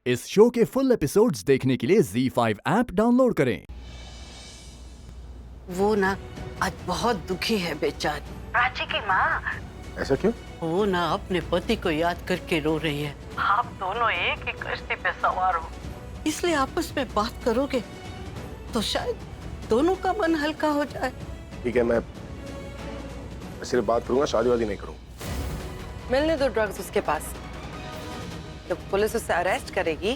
इस शो के full episodes देखने के लिए ZEE5 ऐप डाउनलोड करें। वो ना आज बहुत दुखी है बेचारी। प्राची की माँ। ऐसा क्यों? वो ना अपने पति को याद करके रो रही है। आप दोनों एक ही कश्ती पे सवार हो, इसलिए आपस में बात करोगे तो शायद दोनों का मन हल्का हो जाए। ठीक है, मैं सिर्फ बात करूंगा, शादी वादी नहीं करूंगा। मिलने दो ड्रग्स उसके पास। जब पुलिस उसे अरेस्ट करेगी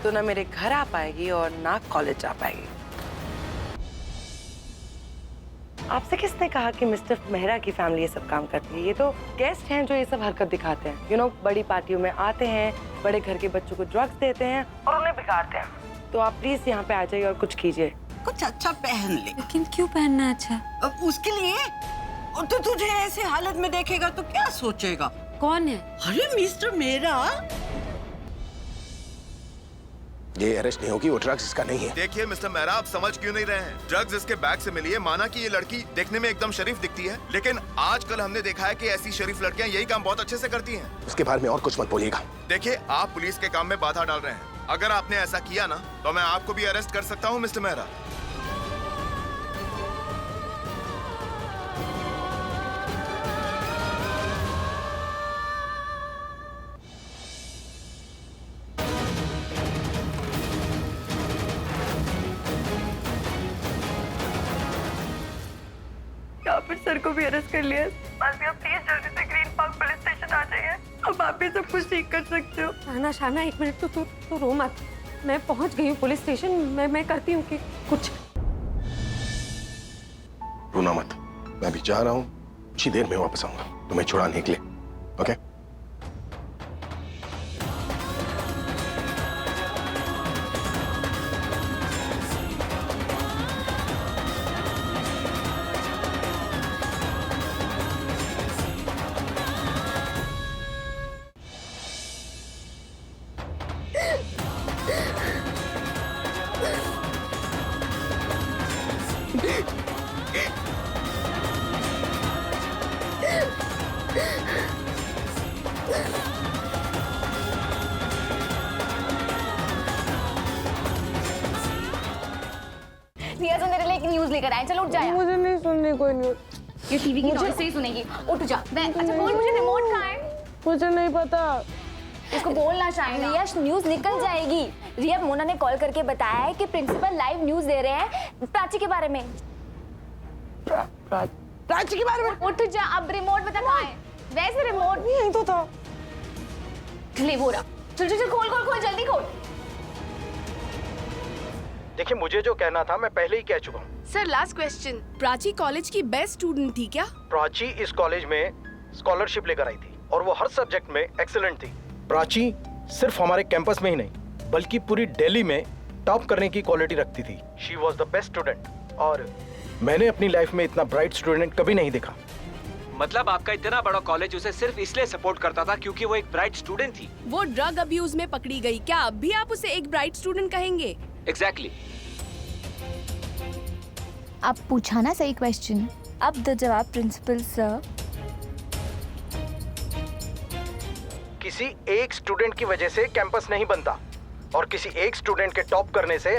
तो ना मेरे घर आ पाएगी और ना कॉलेज आ पाएगी। आपसे किसने कहा कि मिस्टर मेहरा की फैमिली ये सब काम करती है? ये तो गेस्ट हैं जो ये सब हरकत दिखाते हैं। बड़ी पार्टियों में आते हैं, बड़े घर के बच्चों को ड्रग्स देते हैं और उन्हें बिगाड़ते हैं। तो आप प्लीज यहाँ पे आ जाइए और कुछ कीजिए। कुछ अच्छा पहन ले। लेकिन क्यों पहनना अच्छा? अब उसके लिए और तो तुझे ऐसे हालत में देखेगा तो क्या सोचेगा? कौन है? अरे मिस्टर मेहरा। ये अरेस्ट नहीं होगी, वो ड्रग्स इसका नहीं है। देखिए मिस्टर मेहरा, आप समझ क्यों नहीं रहे हैं? ड्रग्स इसके बैग से मिली है। माना कि ये लड़की देखने में एकदम शरीफ दिखती है, लेकिन आजकल हमने देखा है कि ऐसी शरीफ लड़कियां यही काम बहुत अच्छे से करती हैं। उसके बारे में और कुछ मत बोलिएगा। देखिए, आप पुलिस के काम में बाधा डाल रहे हैं। अगर आपने ऐसा किया ना तो मैं आपको भी अरेस्ट कर सकता हूँ मिस्टर मेहरा। या फिर सर को भी अरेस्ट कर लिया। बस आप प्लीज जल्दी से ग्रीन पार्क पुलिस स्टेशन आ जाइए। अब आप भी सब कुछ ठीक कर सकते हो। शाना एक मिनट, तो रो मत। मैं पहुंच गई हूँ पुलिस स्टेशन। मैं करती हूँ कि कुछ। रोना मत, मैं अभी जा रहा हूँ, कुछ ही देर में वापस आऊंगा तुम्हें छुड़ाने के लिए। ओके? रिया तो मेरे लिए एक न्यूज़ लेकर आए। चलो उठ जा। मुझे नहीं सुननी कोई न्यूज़। ये टीवी की नॉइज़ से ही सुनेगी। उठ जा। अच्छा बोल, मुझे रिमोट कहाँ है? मुझे नहीं पता। इसको बोलना चाहिए। रिया, न्यूज़ निकल जाएगी। रिया, मोना ने कॉल करके बताया है कि प्रिंसिपल लाइव न्यूज़ दे रहे हैं प्राची के बारे में। प्राची के बारे में? उठ जा। अब रिमोट बता कहाँ है? वैसे रिमोट यही तो था। ले वो रहा। चल खोल जल्दी खोल। देखिए, मुझे जो कहना था मैं पहले ही कह चुका हूँ। Sir, last question. Prachi college की बेस्ट स्टूडेंट थी क्या? प्राची इस कॉलेज में स्कॉलरशिप लेकर आई थी और वो हर सब्जेक्ट में एक्सीलेंट थी। प्राची सिर्फ हमारे कैंपस में ही नहीं बल्कि पूरी दिल्ली में टॉप करने की क्वालिटी रखती थी। She was the best student और मैंने अपनी लाइफ में इतना ब्राइट स्टूडेंट कभी नहीं देखा। मतलब आपका इतना बड़ा कॉलेज उसे सिर्फ इसलिए सपोर्ट करता था क्योंकि वो एक ब्राइट स्टूडेंट थी? वो ड्रग अब्यूज में पकड़ी गई, क्या अब भी आप उसे एक ब्राइट स्टूडेंट कहेंगे? एग्जैक्टली। आप पूछा ना सही क्वेश्चन। अब द जवाब प्रिंसिपल सर। किसी एक स्टूडेंट की वजह से कैंपस नहीं बनता और किसी एक स्टूडेंट के टॉप करने से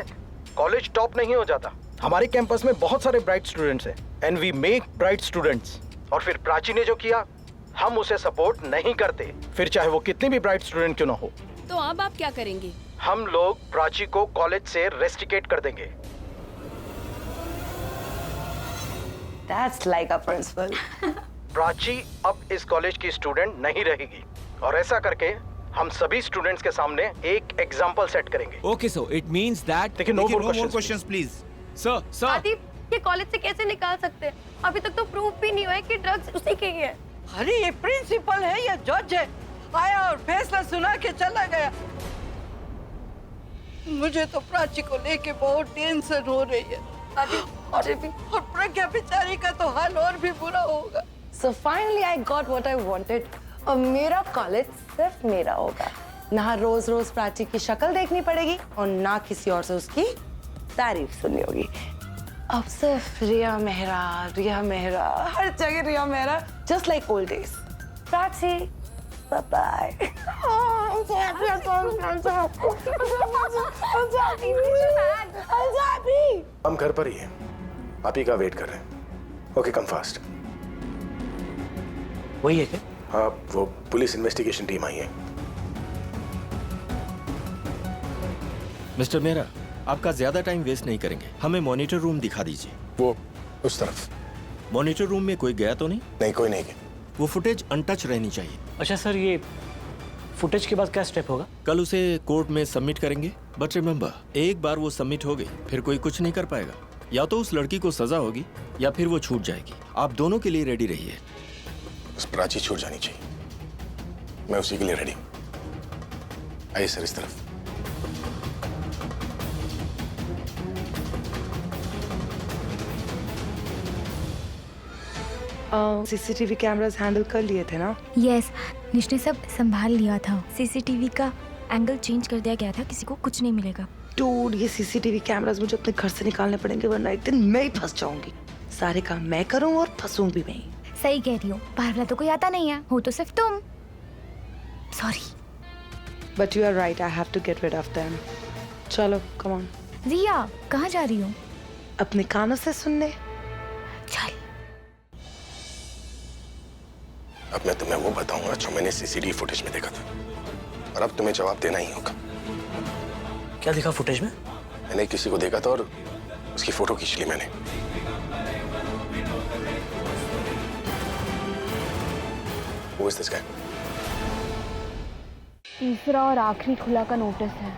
कॉलेज टॉप नहीं हो जाता। हमारे कैंपस में बहुत सारे ब्राइट स्टूडेंट्स हैं and we make bright students. और फिर प्राची ने जो किया, हम उसे सपोर्ट नहीं करते, फिर चाहे वो कितनी भी ब्राइट स्टूडेंट क्यों ना हो। तो अब आप क्या करेंगे? हम लोग प्राची को कॉलेज से रेस्टिकेट कर देंगे। That's like a principal. Prachi अब इस कॉलेज की स्टूडेंट नहीं रहेगी और ऐसा करके हम सभी स्टूडेंट्स के सामने एक एग्जांपल सेट करेंगे। Okay so it means that देखिए, no more questions please. Sir Aadip, ये कॉलेज से कैसे निकाल सकते हैं? अभी तक तो प्रूफ भी नहीं हुआ है कि ड्रग्स उसी के ही है। अरे ये प्रिंसिपल है या जज है? आया और फैसला सुना के चला गया। मुझे तो प्राची को लेके बहुत टेंशन हो रही है। और प्रज्ञा बेचारी का तो हाल और भी बुरा होगा। So finally I got what I wanted. और मेरा कॉलेज सिर्फ मेरा होगा। ना रोज रोज प्राची की शक्ल देखनी पड़ेगी और ना किसी और से उसकी तारीफ सुननी होगी। अब सिर्फ रिया मेहरा, हर जगह Riya Mehra, just like old days. Prachi, bye. हम घर पर ही हैं, आप ही का वेट कर रहे हैं। Okay, come fast. वही है क्या? हाँ, वो पुलिस इन्वेस्टिगेशन टीम आई है। मिस्टर मेहरा, आपका ज्यादा टाइम वेस्ट नहीं करेंगे, हमें मॉनिटर रूम दिखा दीजिए। वो उस तरफ। मॉनिटर रूम में कोई गया तो नहीं? नहीं, कोई नहीं गया। वो फुटेज अनटच रहनी चाहिए। अच्छा सर, ये फुटेज के बाद क्या स्टेप होगा? कल उसे कोर्ट में सबमिट करेंगे। बट रिमेंबर, एक बार वो सबमिट हो गई फिर कोई कुछ नहीं कर पाएगा। या तो उस लड़की को सजा होगी या फिर वो छूट जाएगी। आप दोनों के लिए रेडी रहिए। उस प्राची छूट जानी चाहिए, मैं उसी के लिए रेडी हूँ। आइए सर, इस तरफ। सीसीटीवी कैमरास हैंडल कर लिए थे ना? यस, निश ने सब संभाल लिया था। सीसीटीवी का एंगल चेंज कर दिया गया था, किसी को कुछ नहीं मिलेगा। डूड, ये सीसीटीवी कैमरास मुझे अपने घर से निकालने पड़ेंगे, वरना एक दिन मैं ही फंस जाऊंगी। सारे काम मैं करूं और फंसूं भी मैं ही। सही कह रही हो, बाहर तो कोई आता नहीं है, हो तो सिर्फ तुम। Sorry. But you are right, I have to get rid of them. चलो, कम ऑन। रिया, कहाँ जा रही हो? अपने कानों से सुनने। चल। अब मैं तुम्हें वो बताऊंगा जो मैंने सीसीटीवी फुटेज में देखा था, और अब तुम्हें जवाब देना ही होगा। क्या देखा फुटेज में? मैंने किसी को देखा था और उसकी फोटो खींच ली मैंने। Who is this guy? तीसरा और आखिरी खुला का नोटिस है।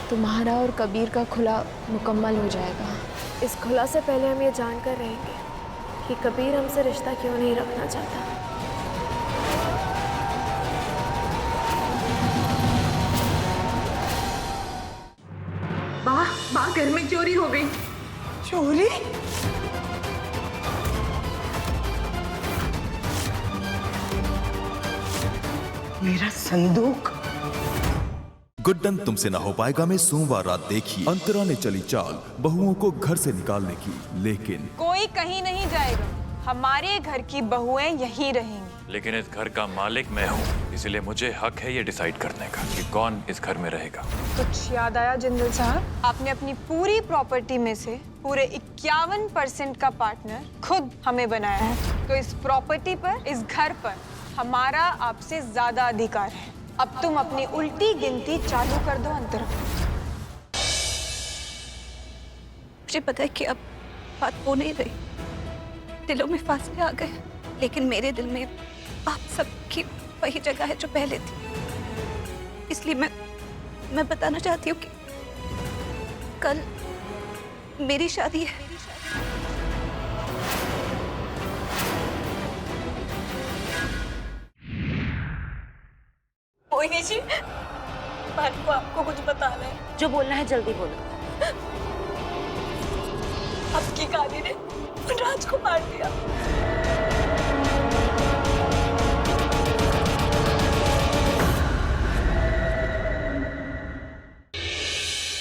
तुम्हारा और कबीर का खुला मुकम्मल हो जाएगा। इस खुला से पहले हम ये जानकर रहेंगे कि कबीर हमसे रिश्ता क्यों नहीं रखना चाहता। माँ, घर में चोरी हो गई। चोरी? मेरा संदूक। गुड्डन तुमसे ना हो पाएगा में सोमवार रात देखिए अंतरा ने चली चाल बहुओं को घर से निकालने की, लेकिन कोई कहीं नहीं जाएगा, हमारे घर की बहुएं यहीं रहेंगी। लेकिन इस घर का मालिक मैं हूँ, इसलिए मुझे हक है ये डिसाइड करने का कि कौन इस घर में रहेगा। कुछ याद आया जिंदल साहब? आपने अपनी पूरी प्रॉपर्टी में से पूरे 51% का पार्टनर खुद हमें बनाया है, तो इस प्रॉपर्टी पर, इस घर पर हमारा आपसे ज्यादा अधिकार है। अब तुम अपनी उल्टी गिनती चालू कर दो अंतरा। मुझे पता है कि अब बात हो नहीं रही, दिलों में फासले आ गए, लेकिन मेरे दिल में आप सबकी वही जगह है जो पहले थी। इसलिए मैं बताना चाहती हूँ कि कल मेरी शादी है। कोई नहीं जी, भानु को आपको कुछ बताना है। जो बोलना है जल्दी बोलो। आपकी गाड़ी ने राज को मार दिया।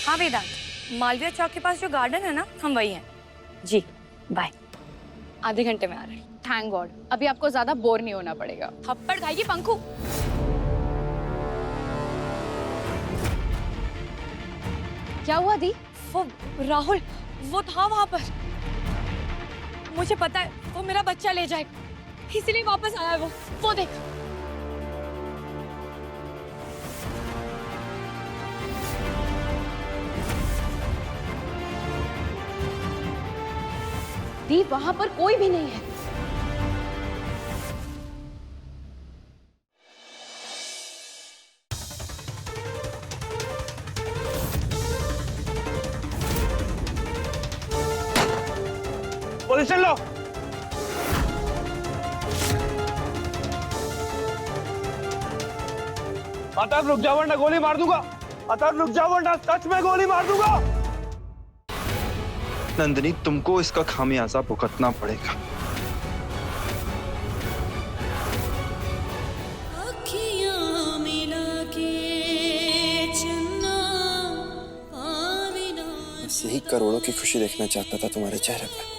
हाँ वेदांत, मालविया चौक के पास जो गार्डन है ना, हम वही हैं। जी, बाय। आधे घंटे में आ रहे हैं। थैंक गॉड, अभी आपको ज्यादा बोर नहीं होना पड़ेगा। थप्पड़ खाएगी पंखू। क्या हुआ दी? वो राहुल, वो था वहां पर। मुझे पता है वो मेरा बच्चा ले जाएगा, इसलिए वापस आया है वो देख। दी, वहां पर कोई भी नहीं है। पोजीशन लो। अतर्व रुक जाओ वरना गोली मार दूंगा। अतर्व रुक जाओ वरना सच में गोली मार दूंगा। नंदिनी, तुमको इसका खामियाजा भुगतना पड़ेगा। बस यही करोड़ों की खुशी देखना चाहता था तुम्हारे चेहरे पर।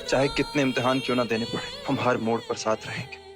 चाहे कितने इम्तिहान क्यों ना देने पड़े, हम हर मोड़ पर साथ रहेंगे।